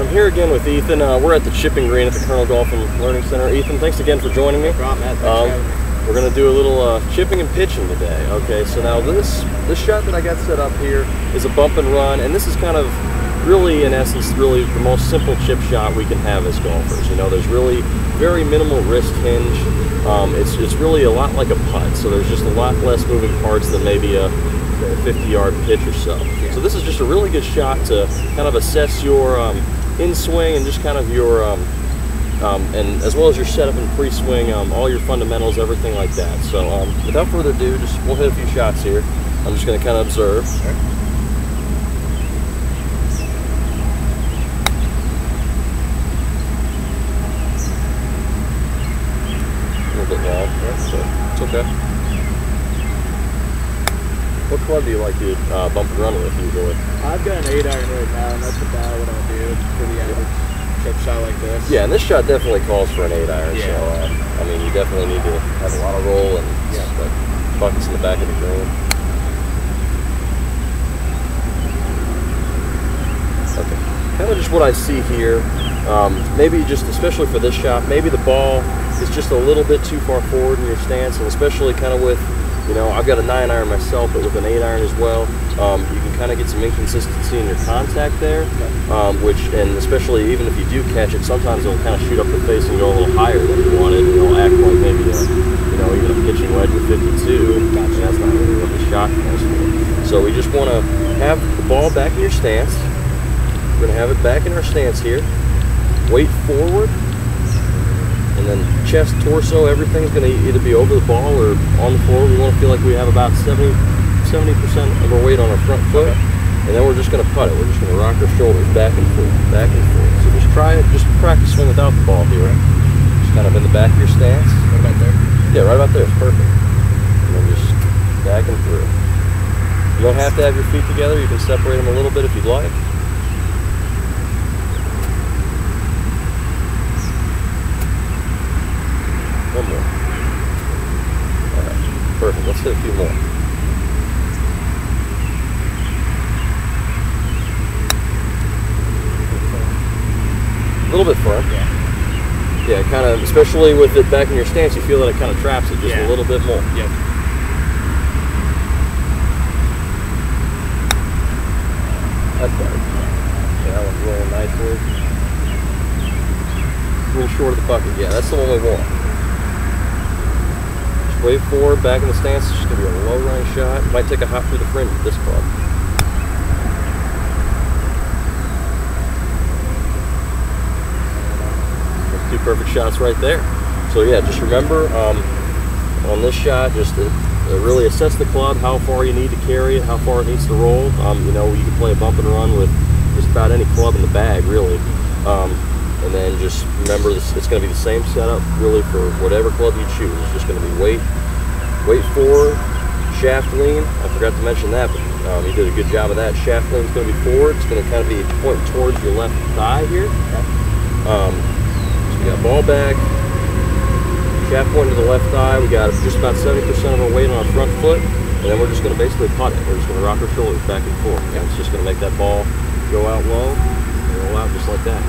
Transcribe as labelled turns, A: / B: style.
A: I'm here again with Ethan. We're at the chipping green at the Colonel Golf and Learning Center. Ethan, thanks again for joining me.
B: No problem, Matt. Thanks for having me.
A: We're going to do a little chipping and pitching today. Okay, so now this shot that I got set up here is a bump and run, and this is kind of really, in essence, really the most simple chip shot we can have as golfers. You know, there's really very minimal wrist hinge. It's really a lot like a putt, so there's just a lot less moving parts than maybe a 50-yard pitch or so.
B: Yeah.
A: So this is just a really good shot to kind of assess your in-swing and just kind of your, and as well as your setup and pre-swing, all your fundamentals, everything like that. So without further ado, we'll hit a few shots here. I'm just going to kind of observe.
B: Okay.
A: A little bit long, so it's okay. What club do you like to bump and run with usually?
B: I've got an 8-iron right now, and that's about what I'll do for the average chip shot like this.
A: Yeah, and this shot definitely calls for an 8-iron.
B: Yeah.
A: So I mean, you definitely need to have a lot of roll and like buckets in the back of the green. Okay, kind of just what I see here. Maybe just especially for this shot, maybe the ball is just a little bit too far forward in your stance, and especially kind of with, you know, I've got a 9-iron myself, but with an 8-iron as well, you can kind of get some inconsistency in your contact there, and especially even if you do catch it, sometimes it'll kind of shoot up the face and go a little higher than you wanted, and it'll act like maybe you know, even a pitching wedge with 52, and that's not really what the shot calls for. So we just want to have the ball back in your stance. We're going to have it back in our stance here. Weight forward. And then chest, torso, everything's going to either be over the ball or on the floor. We want to feel like we have about 70% of our weight on our front foot. And then we're just going to putt it. We're just going to rock our shoulders back and forth, back and forth. So just try it. Just practice swing without the ball here. Just kind of in the back of your stance.
B: Right about there?
A: Yeah, right about there. It's perfect. And then just back and through. You don't have to have your feet together. You can separate them a little bit if you'd like. One more. All right, perfect. Let's hit a few more. A little bit firm.
B: Yeah.
A: Yeah, kind of, especially with it back in your stance, you feel that it kind of traps it just a little bit more.
B: Yep.
A: That's better. Yeah, that one's rolling nicely. A little short of the bucket. Yeah, that's the one we want. Way forward, back in the stance. It's just going to be a low running shot. Might take a hop through the fringe with this club. That's 2 perfect shots right there. So yeah, just remember on this shot, just to really assess the club, how far you need to carry it, how far it needs to roll. You know, you can play a bump and run with just about any club in the bag, really. And then just remember, it's going to be the same setup really for whatever club you choose. It's just going to be weight forward, shaft lean. I forgot to mention that, but you did a good job of that. Shaft lean is going to be forward. It's going to kind of be pointing towards your left thigh here. So we got ball back, shaft pointing to the left thigh. We got just about 70% of our weight on our front foot, and then we're just going to basically putt it. We're just going to rock our shoulders back and forth. And it's just going to make that ball go out low and roll out just like that.